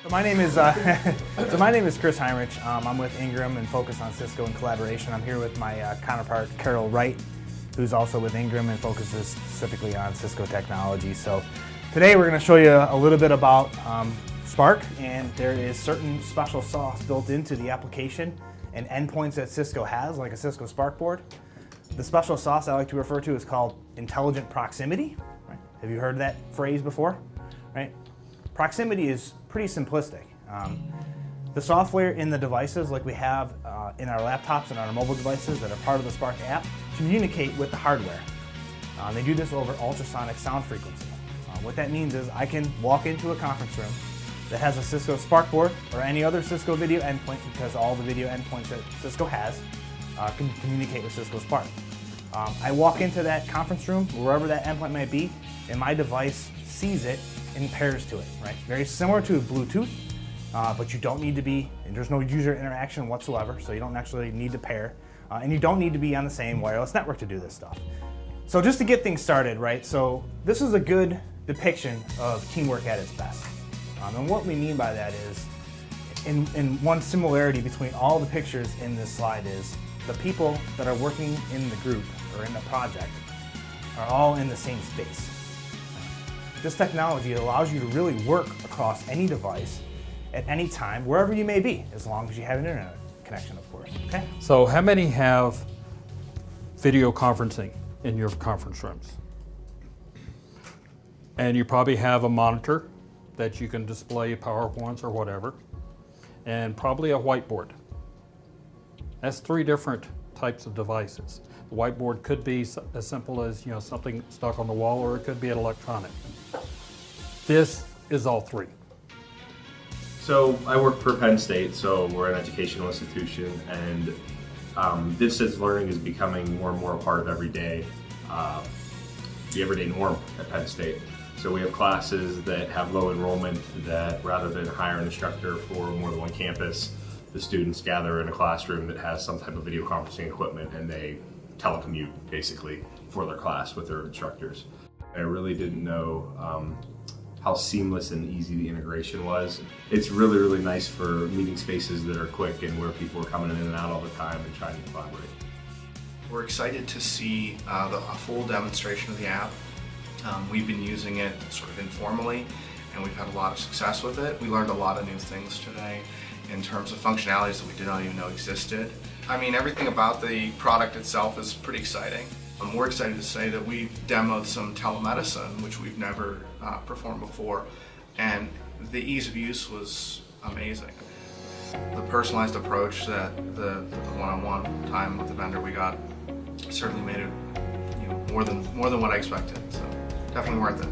My name is Chris Heinrich. I'm with Ingram and focus on Cisco and collaboration. I'm here with my counterpart Carol Wright, who's also with Ingram and focuses specifically on Cisco technology. So today we're going to show you a little bit about Spark, and there is certain special sauce built into the application and endpoints that Cisco has, like a Cisco Spark board. The special sauce I like to refer to is called intelligent proximity. Right? Have you heard that phrase before? Right? Proximity is pretty simplistic. The software in the devices, like we have in our laptops and our mobile devices that are part of the Spark app, communicate with the hardware. They do this over ultrasonic sound frequency. What that means is I can walk into a conference room that has a Cisco Spark board or any other Cisco video endpoint, because all the video endpoints that Cisco has can communicate with Cisco Spark. I walk into that conference room, wherever that endpoint might be, and my device sees it and pairs to it, right? Very similar to Bluetooth, but you don't need to be, and there's no user interaction whatsoever, so you don't actually need to pair, and you don't need to be on the same wireless network to do this stuff. So just to get things started, right? So this is a good depiction of teamwork at its best. And what we mean by that is, in one similarity between all the pictures in this slide is the people that are working in the group or in the project are all in the same space. This technology allows you to really work across any device at any time, wherever you may be, as long as you have an internet connection, of course. Okay? So how many have video conferencing in your conference rooms? And you probably have a monitor that you can display PowerPoints or whatever, and probably a whiteboard. That's 3 different types of devices. The whiteboard could be as simple as something stuck on the wall, or it could be an electronic. This is all 3. So I work for Penn State, so we're an educational institution, and distance learning is becoming more and more a part of the everyday norm at Penn State. So we have classes that have low enrollment that, rather than hire an instructor for more than one campus, the students gather in a classroom that has some type of video conferencing equipment, and they telecommute basically for their class with their instructors. I really didn't know how seamless and easy the integration was. It's really, really nice for meeting spaces that are quick and where people are coming in and out all the time and trying to collaborate. We're excited to see a full demonstration of the app. We've been using it sort of informally, and we've had a lot of success with it. We learned a lot of new things today in terms of functionalities that we did not even know existed. I mean, everything about the product itself is pretty exciting. We're excited to say that we've demoed some telemedicine, which we've never performed before, and the ease of use was amazing. The personalized approach that the one-on-one time with the vendor we got certainly made it more than what I expected, so definitely worth it.